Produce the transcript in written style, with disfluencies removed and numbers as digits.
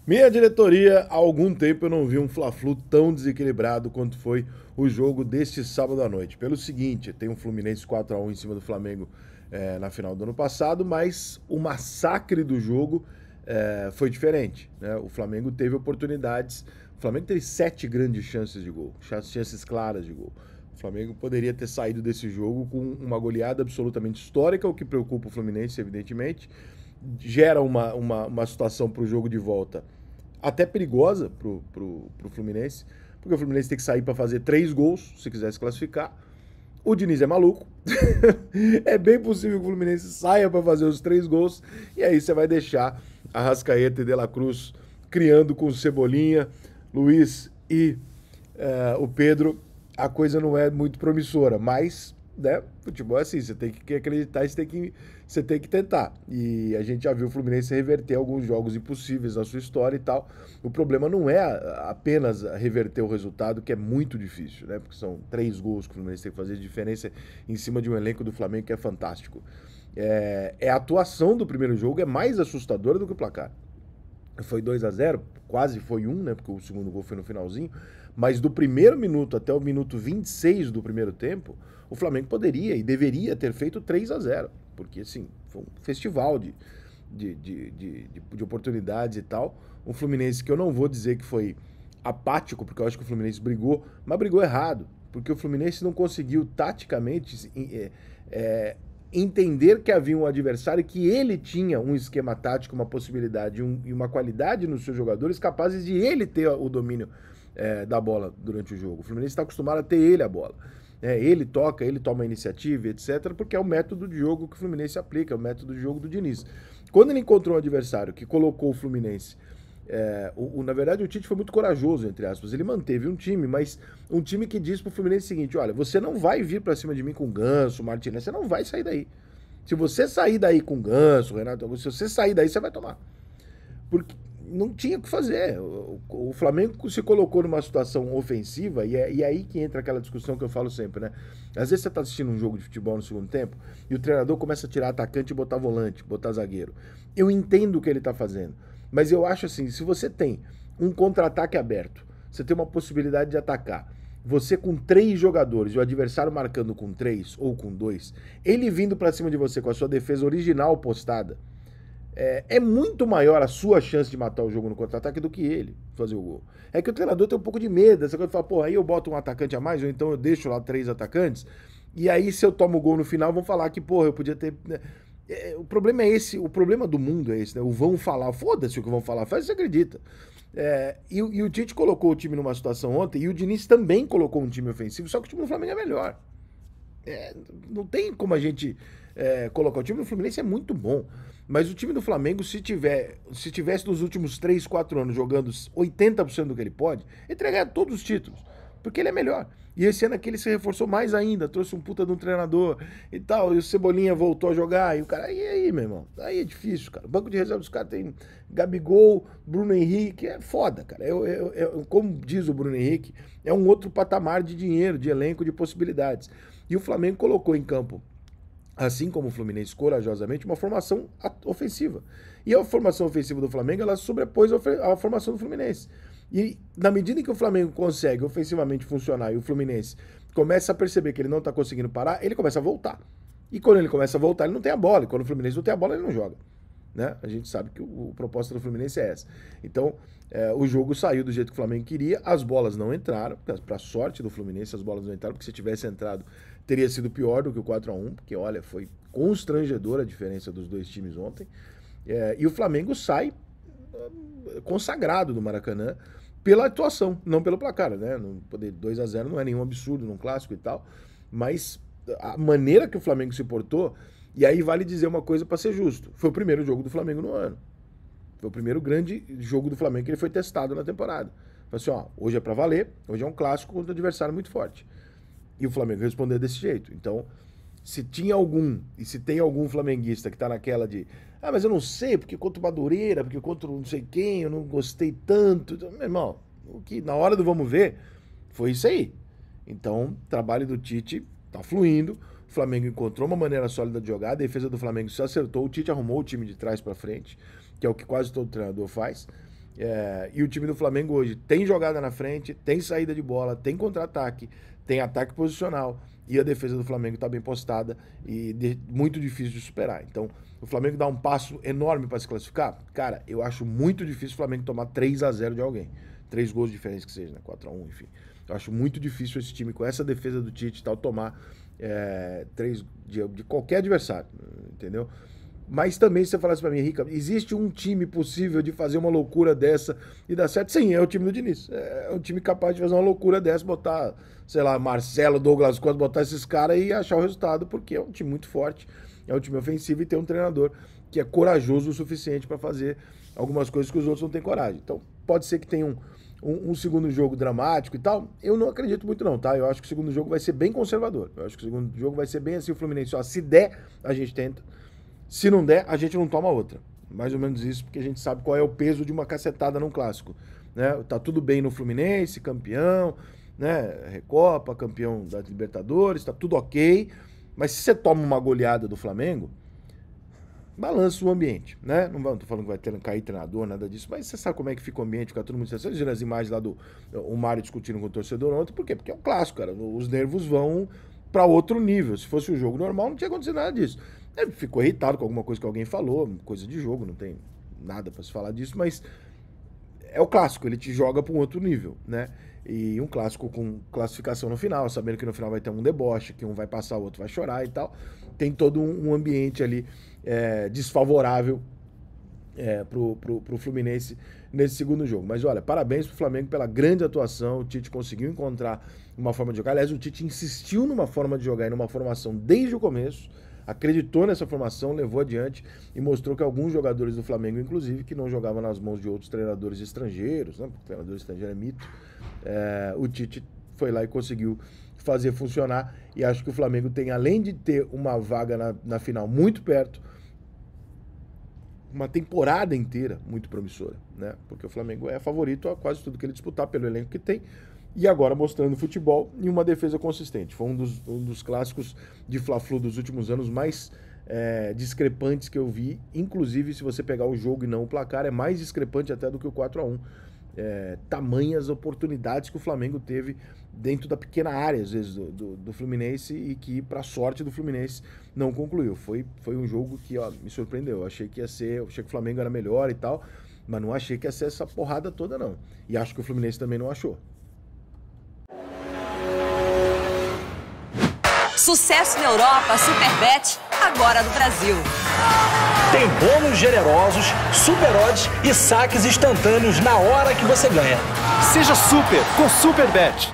Minha diretoria, há algum tempo eu não vi um Fla-Flu tão desequilibrado quanto foi o jogo deste sábado à noite. Pelo seguinte, tem um Fluminense 4-1 em cima do Flamengo na final do ano passado, mas o massacre do jogo foi diferente, né? O Flamengo teve oportunidades, o Flamengo teve 7 grandes chances de gol, chances claras de gol. O Flamengo poderia ter saído desse jogo com uma goleada absolutamente histórica, o que preocupa o Fluminense, evidentemente. Gera uma situação para o jogo de volta até perigosa pro Fluminense, porque o Fluminense tem que sair para fazer 3 gols se quiser se classificar. O Diniz é maluco. É bem possível que o Fluminense saia para fazer os 3 gols e aí você vai deixar Arrascaeta e De La Cruz criando com o Cebolinha, Luiz e o Pedro. A coisa não é muito promissora, mas né, futebol é assim, você tem que acreditar e você tem que tentar. E a gente já viu o Fluminense reverter alguns jogos impossíveis na sua história e tal. O problema não é apenas reverter o resultado, que é muito difícil, né? Porque são 3 gols que o Fluminense tem que fazer de diferença em cima de um elenco do Flamengo que é fantástico. A atuação do primeiro jogo é mais assustadora do que o placar. Foi 2-0, quase foi um, né? Porque o segundo gol foi no finalzinho. Mas do primeiro minuto até o minuto 26 do primeiro tempo, o Flamengo poderia e deveria ter feito 3-0. Porque, assim, foi um festival de oportunidades e tal. Um Fluminense que eu não vou dizer que foi apático, porque eu acho que o Fluminense brigou, mas brigou errado. Porque o Fluminense não conseguiu, taticamente, entender que havia um adversário que ele tinha um esquema tático, uma possibilidade e uma qualidade nos seus jogadores capazes de ele ter o domínio da bola durante o jogo. O Fluminense está acostumado a ter ele a bola. Ele toca, ele toma a iniciativa, etc., porque é o método de jogo que o Fluminense aplica, é o método de jogo do Diniz. Quando ele encontrou um adversário que colocou o Fluminense na verdade, o Tite foi muito corajoso, entre aspas. Ele manteve um time, mas um time que diz pro Fluminense o seguinte: olha, você não vai vir pra cima de mim com Ganso, Martinez, você não vai sair daí. Se você sair daí com Ganso, Renato, se você sair daí, você vai tomar. Porque não tinha o que fazer. O Flamengo se colocou numa situação ofensiva, e aí que entra aquela discussão que eu falo sempre, né? Às vezes você tá assistindo um jogo de futebol no segundo tempo e o treinador começa a tirar atacante e botar volante, botar zagueiro. Eu entendo o que ele tá fazendo, mas eu acho assim, se você tem um contra-ataque aberto, você tem uma possibilidade de atacar, você com 3 jogadores e o adversário marcando com 3 ou com 2, ele vindo pra cima de você com a sua defesa original postada, é muito maior a sua chance de matar o jogo no contra-ataque do que ele fazer o gol. É que o treinador tem um pouco de medo, essa coisa de falar, pô, aí eu boto um atacante a mais, ou então eu deixo lá 3 atacantes, e aí se eu tomo o gol no final, vão falar que, porra, eu podia ter. Né? O problema é esse, o problema do mundo é esse, né? O vão falar, foda-se o que vão falar, faz, você acredita. E o Tite colocou o time numa situação ontem, e o Diniz também colocou um time ofensivo, só que o time do Flamengo é melhor. Não tem como a gente colocar. O time do Fluminense é muito bom. Mas o time do Flamengo, se tivesse nos últimos 3, 4 anos jogando 80% do que ele pode, ele teria ganhado todos os títulos. Porque ele é melhor. E esse ano aqui ele se reforçou mais ainda, trouxe um puta de um treinador e tal, e o Cebolinha voltou a jogar, e o cara, e aí, meu irmão? Aí é difícil, cara. O banco de reserva dos caras tem Gabigol, Bruno Henrique, é foda, cara. Como diz o Bruno Henrique, é um outro patamar de dinheiro, de elenco, de possibilidades. E o Flamengo colocou em campo, assim como o Fluminense corajosamente, uma formação ofensiva. E a formação ofensiva do Flamengo, ela sobrepôs a formação do Fluminense. E na medida em que o Flamengo consegue ofensivamente funcionar e o Fluminense começa a perceber que ele não está conseguindo parar, ele começa a voltar. E quando ele começa a voltar, ele não tem a bola. E quando o Fluminense não tem a bola, ele não joga. Né? A gente sabe que o proposta do Fluminense é essa. Então, o jogo saiu do jeito que o Flamengo queria, as bolas não entraram, para sorte do Fluminense, as bolas não entraram, porque se tivesse entrado, teria sido pior do que o 4-1, porque, olha, foi constrangedora a diferença dos dois times ontem. E o Flamengo sai consagrado do Maracanã pela atuação, não pelo placar, né? 2-0 não é nenhum absurdo num clássico e tal, mas a maneira que o Flamengo se portou. E aí vale dizer uma coisa para ser justo. Foi o primeiro jogo do Flamengo no ano. Foi o primeiro grande jogo do Flamengo que ele foi testado na temporada. Falei assim, ó, hoje é para valer, hoje é um clássico contra um adversário muito forte. E o Flamengo respondeu desse jeito. Então, se tinha algum, e se tem algum flamenguista que tá naquela de, mas eu não sei, porque contra o Madureira, porque contra não sei quem, eu não gostei tanto. Então, meu irmão, o que na hora do vamos ver, foi isso aí. Então, o trabalho do Tite tá fluindo. O Flamengo encontrou uma maneira sólida de jogar, a defesa do Flamengo se acertou, o Tite arrumou o time de trás para frente, que é o que quase todo treinador faz. E o time do Flamengo hoje tem jogada na frente, tem saída de bola, tem contra-ataque, tem ataque posicional, e a defesa do Flamengo está bem postada e muito difícil de superar. Então, o Flamengo dá um passo enorme para se classificar? Cara, eu acho muito difícil o Flamengo tomar 3-0 de alguém. 3 gols diferentes que seja, né? 4-1, enfim. Eu acho muito difícil esse time, com essa defesa do Tite e tal, tomar 3 de qualquer adversário, entendeu? Mas também, se você falasse pra mim, Rica, existe um time possível de fazer uma loucura dessa e dar certo? Sim, é o time do Diniz. É um time capaz de fazer uma loucura dessa, botar, sei lá, Marcelo, Douglas Costa, botar esses caras e achar o resultado, porque é um time muito forte, é um time ofensivo e tem um treinador que é corajoso o suficiente para fazer algumas coisas que os outros não têm coragem. Então, pode ser que tenha um segundo jogo dramático e tal. Eu não acredito muito não, tá? Eu acho que o segundo jogo vai ser bem conservador. Eu acho que o segundo jogo vai ser bem assim, o Fluminense, ó, se der, a gente tenta. Se não der, a gente não toma outra. Mais ou menos isso, porque a gente sabe qual é o peso de uma cacetada num clássico, né? Tá tudo bem no Fluminense, campeão, né? Recopa, campeão da Libertadores, tá tudo ok. Mas se você toma uma goleada do Flamengo, balança o ambiente, né? Não tô falando que vai cair treinador, nada disso, mas você sabe como é que fica o ambiente, fica todo mundo... Vocês viram as imagens lá o Mário discutindo com o torcedor ontem, por quê? Porque é um clássico, cara. Os nervos vão para outro nível. Se fosse um jogo normal, não tinha acontecido nada disso. Ele ficou irritado com alguma coisa que alguém falou, coisa de jogo, não tem nada para se falar disso, mas é o clássico, ele te joga para um outro nível, né? E um clássico com classificação no final, sabendo que no final vai ter um deboche, que um vai passar, o outro vai chorar e tal. Tem todo um ambiente ali desfavorável pro Fluminense nesse segundo jogo. Mas olha, parabéns pro Flamengo pela grande atuação. O Tite conseguiu encontrar uma forma de jogar. Aliás, o Tite insistiu numa forma de jogar e numa formação desde o começo. Acreditou nessa formação, levou adiante e mostrou que alguns jogadores do Flamengo, inclusive, que não jogavam nas mãos de outros treinadores estrangeiros, né? Porque o treinador estrangeiro é mito, o Tite foi lá e conseguiu fazer funcionar. E acho que o Flamengo tem, além de ter uma vaga na final muito perto, uma temporada inteira muito promissora, né? Porque o Flamengo é favorito a quase tudo que ele disputar pelo elenco que tem. E agora mostrando futebol e uma defesa consistente. Foi um dos clássicos de Fla-Flu dos últimos anos mais discrepantes que eu vi. Inclusive, se você pegar o jogo e não o placar, é mais discrepante até do que o 4-1. Tamanhas oportunidades que o Flamengo teve dentro da pequena área, às vezes, do Fluminense, e que, para sorte do Fluminense, não concluiu. Foi um jogo que me surpreendeu. Eu achei que o Flamengo era melhor e tal, mas não achei que ia ser essa porrada toda, não. E acho que o Fluminense também não achou. Sucesso na Europa, Superbet, agora no Brasil. Tem bônus generosos, super odds e saques instantâneos na hora que você ganha. Seja super com Superbet.